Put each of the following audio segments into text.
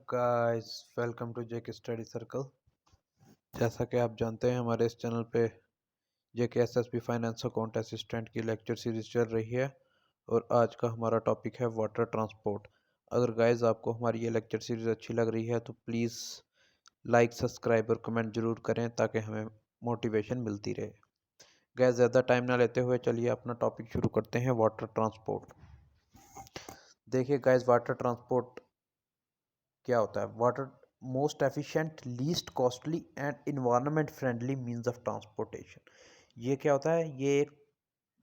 Guys, welcome to JK study circle. जैसा कि आप जानते हैं, हमारे इस चैनल पे JK SSB finance account assistant की लेक्चर सीरीज चल रही है और आज का हमारा टॉपिक है वाटर ट्रांसपोर्ट। अगर गाइस आपको हमारी ये लेक्चर सीरीज अच्छी लग रही है तो प्लीज़ लाइक, सब्सक्राइब और कमेंट ज़रूर करें ताकि हमें मोटिवेशन मिलती रहे। गाइस, ज़्यादा टाइम ना लेते हुए चलिए अपना टॉपिक शुरू करते हैं, वाटर ट्रांसपोर्ट। देखिए गाइस, वाटर ट्रांसपोर्ट क्या होता है? Water most efficient, least costly and environment friendly means of transportation. ये क्या होता है? ये एक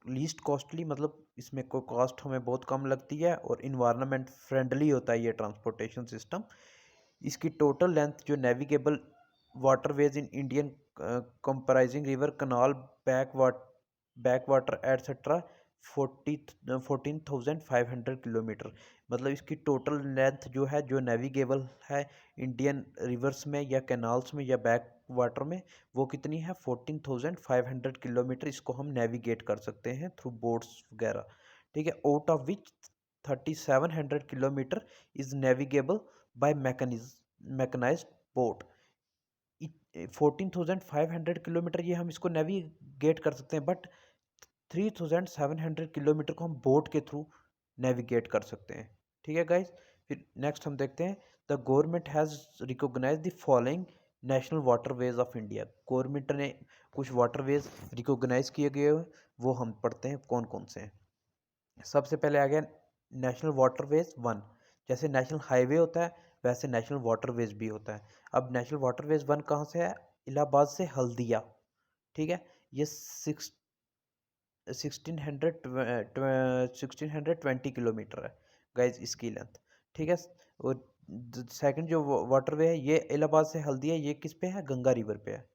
लीस्ट कॉस्टली मतलब इसमें कोई कॉस्ट हमें बहुत कम लगती है और इन्वायरमेंट फ्रेंडली होता है ये ट्रांसपोर्टेशन सिस्टम। इसकी टोटल लेंथ जो navigable waterways in Indian comprising river, canal, back water etcetera 14,500 kilometre. मतलब इसकी टोटल लेंथ जो है, जो नेविगेबल है इंडियन रिवर्स में या कैनाल्स में या बैक वाटर में, वो कितनी है? 14,500 किलोमीटर। इसको हम नेविगेट कर सकते हैं थ्रू बोट्स वगैरह। ठीक है, out of which 3,700 kilometre is navigable by mechanised boat. 14,500 kilometre ये हम इसको नेविगेट कर सकते हैं, बट 3,700 किलोमीटर को हम बोट के थ्रू नेविगेट कर सकते हैं। ठीक है गाइज, फिर नेक्स्ट हम देखते हैं, the government has recognise the following national waterways of India. Government ने कुछ वाटरवेज रिकॉग्नाइज किए गए, वो हम पढ़ते हैं कौन कौन से हैं। सबसे पहले आ गया नेशनल वाटरवेज वन। जैसे नेशनल हाईवे होता है वैसे नेशनल वाटरवेज भी होता है। अब नेशनल वाटरवेज वन कहाँ से है? इलाहाबाद से हल्दिया। ठीक है, ये 1620 किलोमीटर है गाइज इसकी लेंथ। ठीक है, और सेकंड जो वाटरवे है ये इलाहाबाद से हल्दिया, ये किस पे है? गंगा रिवर पे है,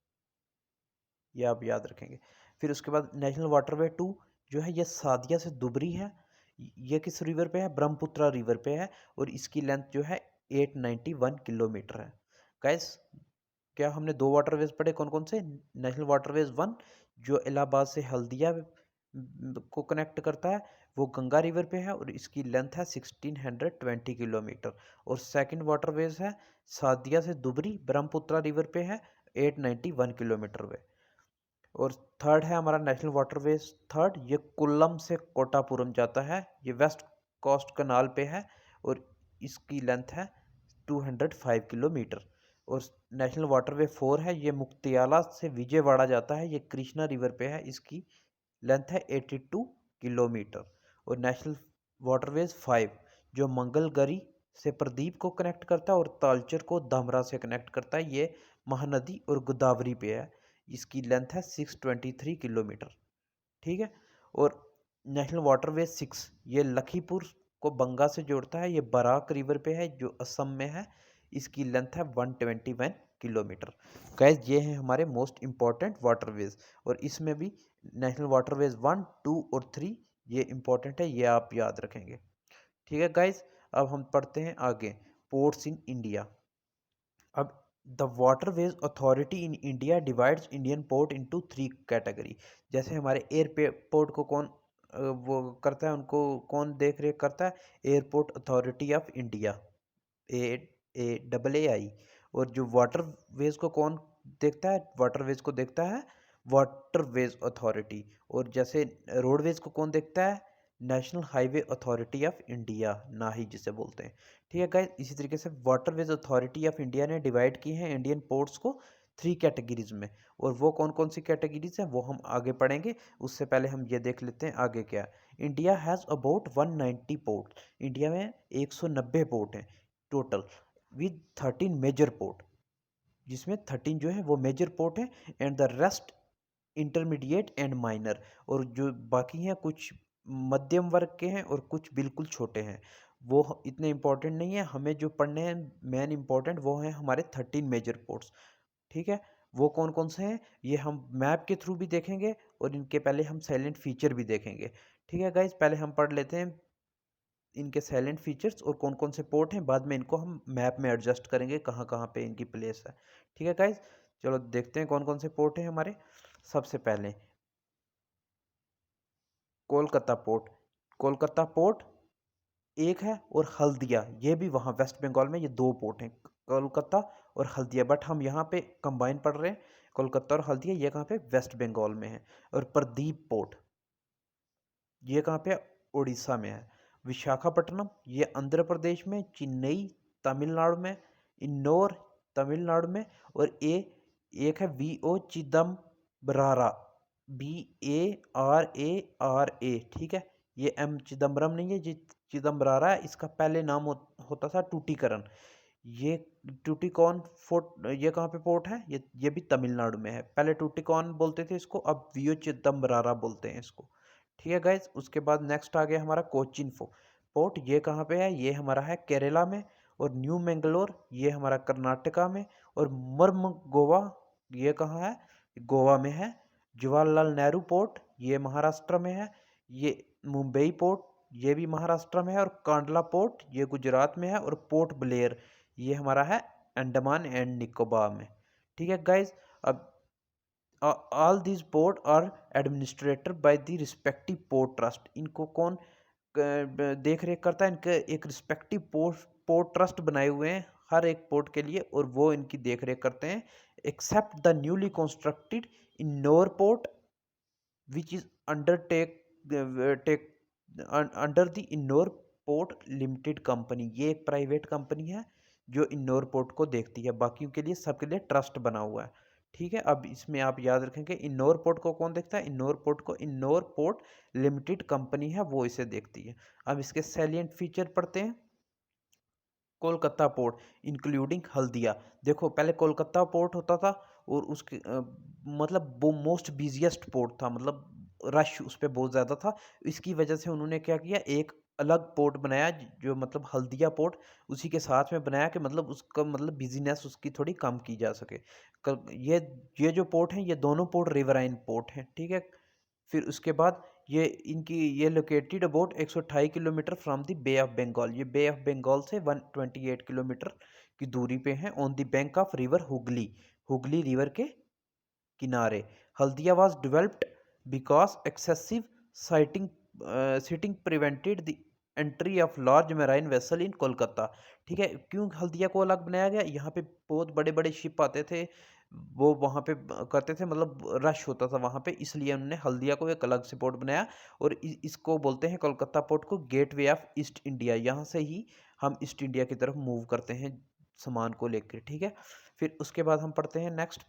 ये आप याद रखेंगे। फिर उसके बाद नेशनल वाटरवे टू जो है ये सादिया से दुबरी है। ये किस रिवर पे है? ब्रह्मपुत्रा रिवर पे है और इसकी लेंथ जो है 891 किलोमीटर है। गाइस, क्या हमने दो वाटरवेज पढ़े? कौन कौन से? नेशनल वाटरवेज वन जो इलाहाबाद से हल्दिया को कनेक्ट करता है, वो गंगा रिवर पे है और इसकी लेंथ है 1620 किलोमीटर। और सेकंड वाटरवेज है सादिया से दुबरी, ब्रह्मपुत्रा रिवर पे है, 891 किलोमीटर पे। और थर्ड है हमारा नेशनल वाटरवेज थर्ड, ये कुल्लम से कोटापुरम जाता है, ये वेस्ट कोस्ट कनाल पे है और इसकी लेंथ है 205 किलोमीटर। और नेशनल वाटरवे फोर है, ये मुक्तियाला से विजयवाड़ा जाता है, ये कृष्णा रिवर पे है, इसकी लेंथ है 82 किलोमीटर। और नेशनल वाटरवेज फाइव जो मंगलगरी से प्रदीप को कनेक्ट करता है और तालचर को धामरा से कनेक्ट करता है, ये महानदी और गोदावरी पे है, इसकी लेंथ है 623 किलोमीटर। ठीक है, और नेशनल वाटरवे सिक्स ये लखीपुर को बंगा से जोड़ता है, ये बराक रिवर पे है जो असम में है, इसकी लेंथ है 121 किलोमीटर। गैस, ये हैं हमारे मोस्ट इंपॉर्टेंट वाटरवेज और इसमें भी नेशनल वाटरवेज वन टू और थ्री ये इंपॉर्टेंट है, ये आप याद रखेंगे। ठीक है गाइज, अब हम पढ़ते हैं आगे, पोर्ट्स इन इंडिया। अब the waterways authority in India divides Indian port into three category. जैसे हमारे एयरपोर्ट को कौन वो करता है, उनको कौन देख रेख करता है? Airport authority of India, A AAI। और जो वाटरवेज को कौन देखता है? वाटरवेज को देखता है वाटरवेज अथॉरिटी। और जैसे रोडवेज को कौन देखता है? National highway authority of India, नाही जिसे बोलते हैं। ठीक है गाइस, इसी तरीके से वाटरवेज अथॉरिटी ऑफ इंडिया ने डिवाइड की है इंडियन पोर्ट्स को थ्री कैटेगरीज में। और वो कौन कौन सी कैटेगरीज हैं वो हम आगे पढ़ेंगे, उससे पहले हम ये देख लेते हैं आगे क्या है। India has about 190 port. India में 190 पोर्ट हैं टोटल, विद 13 मेजर पोर्ट, जिसमें 13 जो है वो मेजर पोर्ट है and the rest intermediate and minor. और जो बाकी हैं कुछ मध्यम वर्ग के हैं और कुछ बिल्कुल छोटे हैं, वो इतने इंपॉर्टेंट नहीं है। हमें जो पढ़ने हैं मेन इंपॉर्टेंट वो हैं हमारे 13 मेजर पोर्ट्स। ठीक है, वो कौन कौन से हैं ये हम मैप के थ्रू भी देखेंगे और इनके पहले हम साइलेंट फीचर भी देखेंगे। ठीक है गाइज, पहले हम पढ़ लेते हैं इनके साइलेंट फीचर्स और कौन कौन से पोर्ट हैं, बाद में इनको हम मैप में एडजस्ट करेंगे कहाँ कहाँ पे इनकी प्लेस है। ठीक है गाइज, चलो देखते हैं कौन कौन से पोर्ट हैं हमारे। सबसे पहले कोलकाता पोर्ट। कोलकाता पोर्ट एक है, और हल्दिया, ये भी वहाँ वेस्ट बंगाल में, ये दो पोर्ट हैं, कोलकाता और हल्दिया। बट हम यहाँ पे कंबाइन पढ़ रहे हैं, कोलकाता और हल्दिया, ये कहाँ पे, वेस्ट बंगाल में है। और प्रदीप पोर्ट, ये कहाँ पे, उड़ीसा में है। विशाखापट्टनम, ये आंध्र प्रदेश में। चेन्नई तमिलनाडु में। इन्नौर तमिलनाडु में। और एक है वी ओ चिदम्बरारा, BARARA, ठीक है। ये M चिदम्बरम नहीं है, ये चिदम्बरारा है। इसका पहले नाम होता था टूटीकरण। ये टूटिकोन फोर्ट, ये कहाँ पे पोर्ट है, ये भी तमिलनाडु में है। पहले टूटिकोन बोलते थे इसको, अब वीओ चिदम्बरारा बोलते हैं इसको, ठीक है गाइज। उसके बाद नेक्स्ट आ गया हमारा कोचिन पोर्ट, ये कहाँ पे है, ये हमारा है केरला में। और न्यू मैंगलोर, ये हमारा कर्नाटका में। और मर्मगोवा, ये कहाँ है, गोवा में है। जवाहरलाल नेहरू पोर्ट, ये महाराष्ट्र में है। ये मुंबई पोर्ट, ये भी महाराष्ट्र में है। और कांडला पोर्ट, ये गुजरात में है। और पोर्ट ब्लेयर, ये हमारा है अंडमान एंड निकोबार में, ठीक है गाइज। अब all this port are administrator by the respective port trust. इनको कौन देख रेख करता है, इनके एक रिस्पेक्टिव पोर्ट ट्रस्ट बनाए हुए हैं हर एक पोर्ट के लिए, और वो इनकी देख रेख करते हैं। Except the newly constructed Ennore port which is under the Ennore port limited company. ये एक प्राइवेट कंपनी है जो इन्नौर पोर्ट को देखती है, बाकियों के लिए सबके लिए ट्रस्ट बना हुआ है, ठीक है। अब इसमें आप याद रखेंगे, इन्नौर पोर्ट को कौन देखता है, इन्नौर पोर्ट को इन्नौर पोर्ट लिमिटेड कंपनी है वो इसे देखती है। अब इसके सैलिएंट फीचर पढ़ते हैं। कोलकाता पोर्ट इंक्लूडिंग हल्दिया, देखो पहले कोलकाता पोर्ट होता था, और उसके मतलब वो मोस्ट बिजिएस्ट पोर्ट था, मतलब रश उस पर बहुत ज़्यादा था। इसकी वजह से उन्होंने क्या किया, एक अलग पोर्ट बनाया, जो मतलब हल्दिया पोर्ट उसी के साथ में बनाया, कि मतलब उसका मतलब बिजीनेस उसकी थोड़ी कम की जा सके। ये जो पोर्ट हैं, ये दोनों पोर्ट रिवराइन पोर्ट हैं, ठीक है। फिर उसके बाद ये located about 128 kilometre from the Bay of Bengal. ये बे ऑफ बंगाल से 128 किलोमीटर की दूरी पे हैं, on the bank of river Hooghly, Hooghly river के किनारे। Haldia was developed because excessive silting silting prevented the entry of large marine vessel in Kolkata, ठीक है। क्यों हल्दिया को अलग बनाया गया, यहाँ पे बहुत बड़े बड़े शिप आते थे, वो वहाँ पे करते थे, मतलब रश होता था वहाँ पे, इसलिए उन्होंने हल्दिया को एक अलग से पोर्ट बनाया। और इसको बोलते हैं कोलकाता पोर्ट को गेटवे ऑफ ईस्ट इंडिया। यहाँ से ही हम ईस्ट इंडिया की तरफ मूव करते हैं सामान को लेकर, ठीक है। फिर उसके बाद हम पढ़ते हैं नेक्स्ट,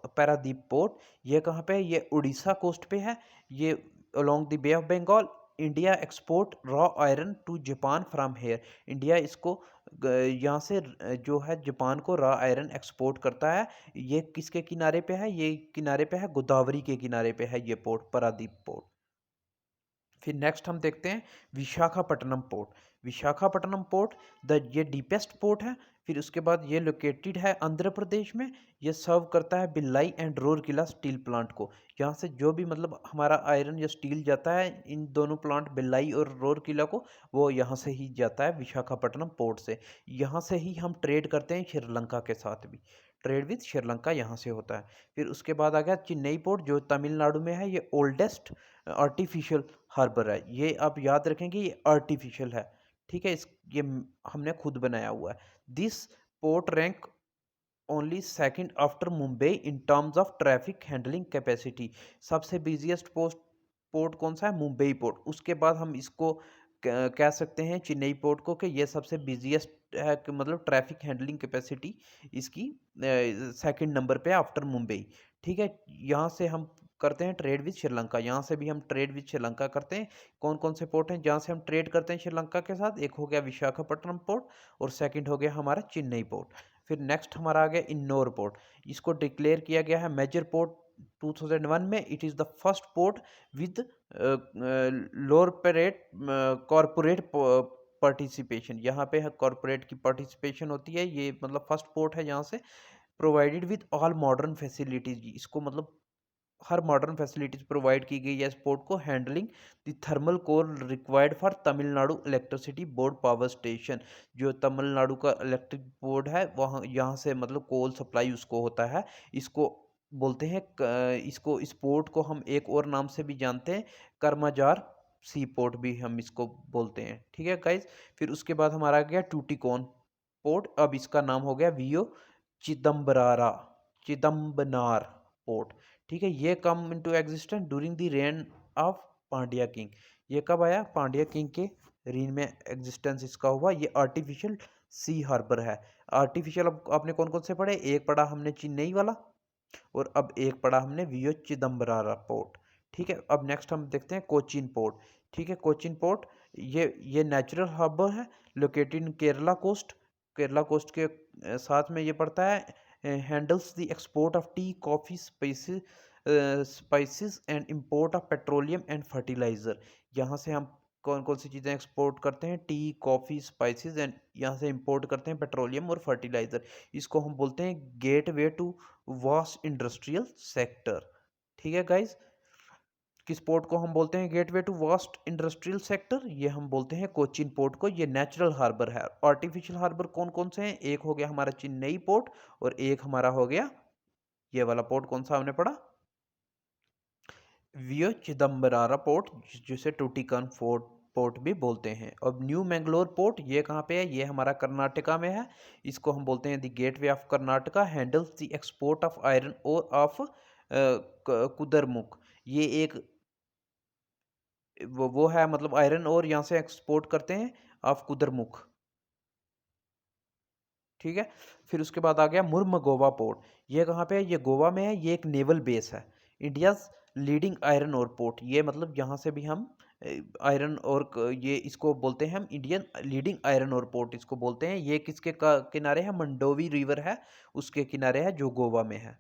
पारादीप पोर्ट, ये कहाँ पे है, ये उड़ीसा कोस्ट पे है। ये along the Bay of Bengal. India export raw iron to Japan from here. India इसको यहाँ से जो है जापान को रॉ आयरन एक्सपोर्ट करता है। ये किसके किनारे पे है, ये किनारे पे है, गोदावरी के किनारे पे है ये पोर्ट, पारादीप पोर्ट। फिर नेक्स्ट हम देखते हैं विशाखापट्टनम पोर्ट। विशाखापट्टनम पोर्ट ये डीपेस्ट पोर्ट है। फिर उसके बाद ये लोकेटेड है आंध्र प्रदेश में। ये सर्व करता है Bhilai and Rourkela steel plant को। यहाँ से जो भी मतलब हमारा आयरन या स्टील जाता है इन दोनों प्लांट भिलाई और रूरकेला को, वो यहाँ से ही जाता है, विशाखापट्टनम पोर्ट से। यहाँ से ही हम ट्रेड करते हैं श्रीलंका के साथ भी, ट्रेड विद श्रीलंका यहाँ से होता है। फिर उसके बाद आ गया चेन्नई पोर्ट, जो तमिलनाडु में है। ये ओल्डेस्ट आर्टिफिशियल हार्बर है। ये आप याद रखेंगे, ये आर्टिफिशियल है, ठीक है। ये हमने खुद बनाया हुआ है। This port rank only second after Mumbai in terms of traffic handling capacity. सबसे बिजिएस्ट पोर्ट कौन सा है, मुंबई पोर्ट। उसके बाद हम इसको कह सकते हैं चेन्नई पोर्ट को, कि ये सबसे बिजिएस्ट है, कि मतलब ट्रैफिक हैंडलिंग कैपेसिटी इसकी सेकंड नंबर पे आफ्टर मुंबई, ठीक है। यहाँ से हम करते हैं ट्रेड विद श्रीलंका, यहाँ से भी हम ट्रेड विद श्रीलंका करते हैं। कौन कौन से पोर्ट हैं जहाँ से हम ट्रेड करते हैं श्रीलंका के साथ, एक हो गया विशाखापट्टनम पोर्ट, और सेकंड हो गया हमारा चेन्नई पोर्ट। फिर नेक्स्ट हमारा आ गया इन्नौर पोर्ट। इसको डिक्लेयर किया गया है मेजर पोर्ट 2001 में। It is the first port with corporate participation. यहाँ पे कॉरपोरेट की पार्टिसिपेशन होती है, ये मतलब फर्स्ट पोर्ट है यहाँ से। Provided with all modern facilities, इसको मतलब हर मॉडर्न फैसिलिटीज प्रोवाइड की गई है इस पोर्ट को। Handling the thermal coal required for Tamil Nadu electricity board power station. जो तमिलनाडु का इलेक्ट्रिक बोर्ड है वहाँ, यहाँ से मतलब कोल सप्लाई उसको होता है। इसको बोलते हैं इसको, इस पोर्ट को हम एक और नाम से भी जानते हैं, कर्माजार सी पोर्ट भी हम इसको बोलते हैं। ठीक है गाइज, फिर उसके बाद हमारा आ गया टूटिकोन पोर्ट, अब इसका नाम हो गया वीओ चिदम्बरारा चिदम्बनार पोर्ट। ठीक है, ये come into existence during the rain of Pandya king. ये कब आया? पांड्या किंग के रीन में एग्जिस्टेंस इसका हुआ। ये आर्टिफिशियल सी हार्बर है। आर्टिफिशियल अब आपने कौन कौन से पढ़े? एक पढ़ा हमने चेन्नई वाला, और अब एक पढ़ा हमने वीओ चिदम्बरारा पोर्ट। ठीक है, अब नेक्स्ट हम देखते हैं कोचीन पोर्ट। ठीक है, कोचीन पोर्ट ये नेचुरल हार्बर है, located in Kerala coast. Kerala coast के साथ में ये पड़ता है। Handles the export of tea, coffee, spices and import of petroleum and fertiliser. यहाँ से हम कौन कौन सी चीज़ें एक्सपोर्ट करते हैं? टी, कॉफ़ी, स्पाइसेस, एंड यहाँ से इंपोर्ट करते हैं पेट्रोलियम और फर्टिलाइज़र। इसको हम बोलते हैं gateway to vast industrial sector. ठीक है गाइज, किस पोर्ट को हम बोलते हैं gateway to vast industrial sector? ये हम बोलते हैं कोचीन पोर्ट को। ये नेचुरल हार्बर है। आर्टिफिशियल हार्बर कौन कौन से हैं? एक हो गया हमारा चेन्नई पोर्ट, और एक हमारा हो गया ये वाला पोर्ट। कौन सा हमने पढ़ा? वियो चिदम्बरारा पोर्ट, जिसे टूटिकान फोर्ट पोर्ट भी बोलते हैं। अब न्यू मैंगलोर पोर्ट, ये कहाँ पे है? ये हमारा कर्नाटका में है। इसको हम बोलते हैं the gateway of Karnataka, handles the export of iron और ऑफ कुदरमुख। ये एक वो है, मतलब आयरन और यहाँ से एक्सपोर्ट करते हैं ऑफ कुदरमुख। ठीक है, फिर उसके बाद आ गया मुर्मगोवा पोर्ट। ये कहाँ पे है? ये गोवा में है। ये एक नेवल बेस है। इंडियाज लीडिंग आयरन और पोर्ट, ये मतलब यहाँ से भी हम आयरन और ये इसको बोलते हैं हम इंडियन लीडिंग आयरन और पोर्ट इसको बोलते हैं। ये किसके किनारे है? मंडोवी रिवर है उसके किनारे है, जो गोवा में है।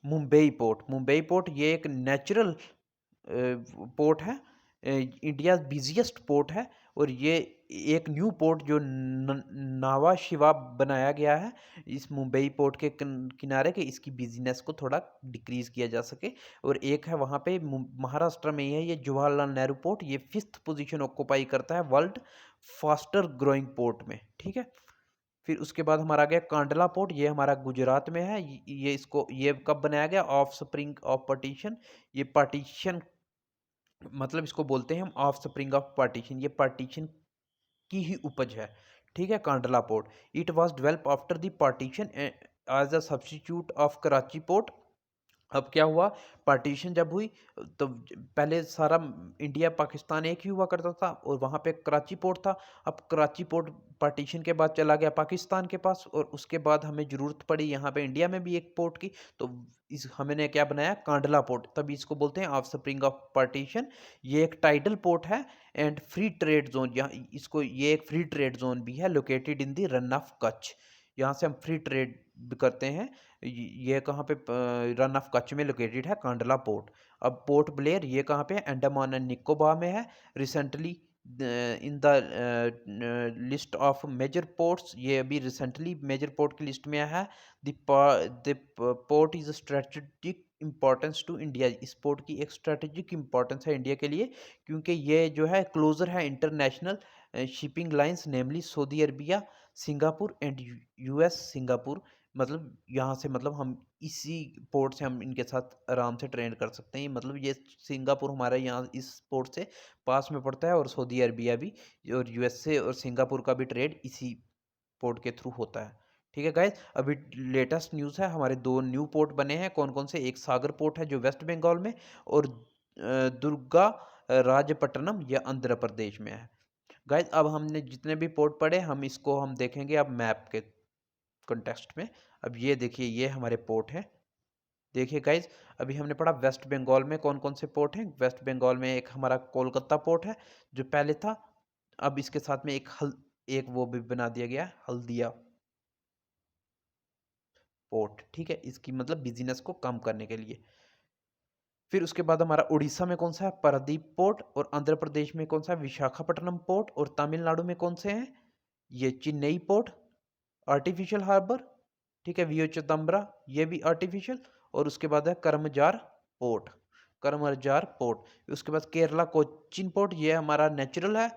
मुंबई पोर्ट, मुंबई पोर्ट ये एक नेचुरल पोर्ट है, इंडिया बिजिएस्ट पोर्ट है, और ये एक न्यू पोर्ट जो नावा शिवा बनाया गया है इस मुंबई पोर्ट के किनारे के, इसकी बिजनेस को थोड़ा डिक्रीज किया जा सके। और एक है वहाँ पे महाराष्ट्र में ही है, ये जवाहरलाल नेहरू पोर्ट। ये 5th पोजीशन ऑक्यूपाई करता है वर्ल्ड फास्टर ग्रोइंग पोर्ट में। ठीक है, फिर उसके बाद हमारा आ गया कांडला पोर्ट। ये हमारा गुजरात में है। ये कब बनाया गया? Offspring of partition. ये पार्टीशन मतलब इसको बोलते हैं हम ऑफ स्प्रिंग ऑफ पार्टीशन। ये पार्टीशन की ही उपज है। ठीक है, Kandla port. It was develop after the partition as a substitute of Karachi port. अब क्या हुआ? पार्टीशन जब हुई तो पहले सारा इंडिया पाकिस्तान एक ही हुआ करता था, और वहाँ पे कराची पोर्ट था। अब कराची पोर्ट पार्टीशन के बाद चला गया पाकिस्तान के पास, और उसके बाद हमें ज़रूरत पड़ी यहाँ पे इंडिया में भी एक पोर्ट की, तो इस हमने क्या बनाया? कांडला पोर्ट। तभी इसको बोलते हैं ऑफ स्प्रिंग ऑफ पार्टीशन। ये एक टाइडल पोर्ट है एंड फ्री ट्रेड जोन। यहाँ इसको ये एक फ्री ट्रेड जोन भी है, located in the run of Kutch. यहाँ से हम फ्री ट्रेड करते हैं। ये कहाँ पे? रन ऑफ कच्छ में लोकेटेड है कांडला पोर्ट। अब पोर्ट ब्लेयर ये कहाँ पे है? अंडमान एंड निकोबार में है। Recently in the list of major ports, ये अभी रिसेंटली मेजर पोर्ट की लिस्ट में है। The port is strategic importance to India. इस पोर्ट की एक स्ट्रेटेजिक इंपॉर्टेंस है इंडिया के लिए, क्योंकि ये जो है क्लोजर है international shipping lines, namely Saudi Arabia, Singapore and US Singapore. मतलब यहाँ से मतलब हम इसी पोर्ट से हम इनके साथ आराम से ट्रेड कर सकते हैं। मतलब ये सिंगापुर हमारा यहाँ इस पोर्ट से पास में पड़ता है, और सऊदी अरबिया भी, और यूएसए और सिंगापुर का भी ट्रेड इसी पोर्ट के थ्रू होता है। ठीक है गाइज, अभी लेटेस्ट न्यूज़ है, हमारे 2 न्यू पोर्ट बने हैं। कौन कौन से? एक सागर पोर्ट है जो वेस्ट बंगाल में, और दुर्गा राजपट्टनम या आंध्र प्रदेश में है। गाइज, अब हमने जितने भी पोर्ट पढ़े हम इसको हम देखेंगे अब मैप के कंटेक्स्ट में। अब ये देखिए, ये हमारे पोर्ट हैं। देखिए गाइज, अभी हमने पढ़ा वेस्ट बंगाल में कौन कौन से पोर्ट हैं। वेस्ट बंगाल में एक हमारा कोलकाता पोर्ट है जो पहले था। अब इसके साथ में एक वो भी बना दिया गया, हल्दिया पोर्ट। ठीक है, इसकी मतलब बिजनेस को कम करने के लिए। फिर उसके बाद हमारा उड़ीसा में कौन सा है? पारादीप पोर्ट। और आंध्र प्रदेश में कौन सा है? विशाखापट्टनम पोर्ट। और तमिलनाडु में कौन से हैं? ये चेन्नई पोर्ट, आर्टिफिशियल हार्बर। ठीक है, वीओ चिदम्बरा, ये भी आर्टिफिशियल। और उसके बाद है करमजार पोर्ट, करमजार पोर्ट। उसके बाद केरला कोचिन पोर्ट, ये हमारा नेचुरल है।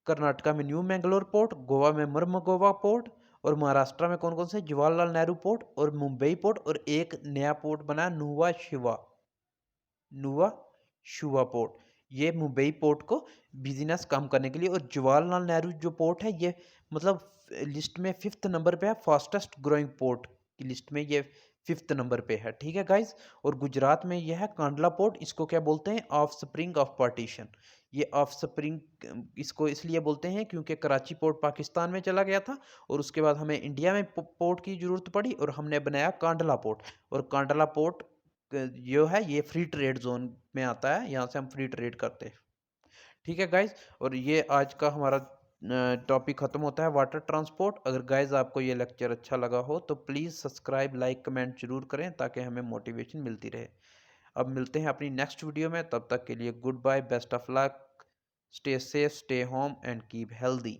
कर्नाटका में न्यू मैंगलोर पोर्ट, गोवा में मुर्मुगोवा पोर्ट, और महाराष्ट्र में कौन कौन से? जवाहरलाल नेहरू पोर्ट और मुंबई पोर्ट, और एक नया पोर्ट बना नुवा शिवा, नुआ शुवा पोर्ट। ये मुंबई पोर्ट को बिजनेस कम करने के लिए, और जवाहरलाल नेहरू जो पोर्ट है ये मतलब लिस्ट में 5th नंबर पे है, फास्टेस्ट ग्रोइंग पोर्ट की लिस्ट में ये 5th नंबर पे है। ठीक है गाइज। और गुजरात में ये है कांडला पोर्ट, इसको क्या बोलते हैं, ऑफ स्प्रिंग ऑफ पार्टीशन। ये ऑफ स्प्रिंग इसको इसलिए बोलते हैं क्योंकि कराची पोर्ट पाकिस्तान में चला गया था और उसके बाद हमें इंडिया में पोर्ट की ज़रूरत पड़ी और हमने बनाया कांडला पोर्ट। और कांडला पोर्ट जो है ये फ्री ट्रेड जोन में आता है, यहाँ से हम फ्री ट्रेड करते हैं। ठीक है गाइज। और ये आज का हमारा टॉपिक ख़त्म होता है वाटर ट्रांसपोर्ट। अगर गाइज आपको ये लेक्चर अच्छा लगा हो तो प्लीज़ सब्सक्राइब लाइक कमेंट जरूर करें ताकि हमें मोटिवेशन मिलती रहे। अब मिलते हैं अपनी नेक्स्ट वीडियो में, तब तक के लिए goodbye, best of luck, stay safe, stay home and keep healthy.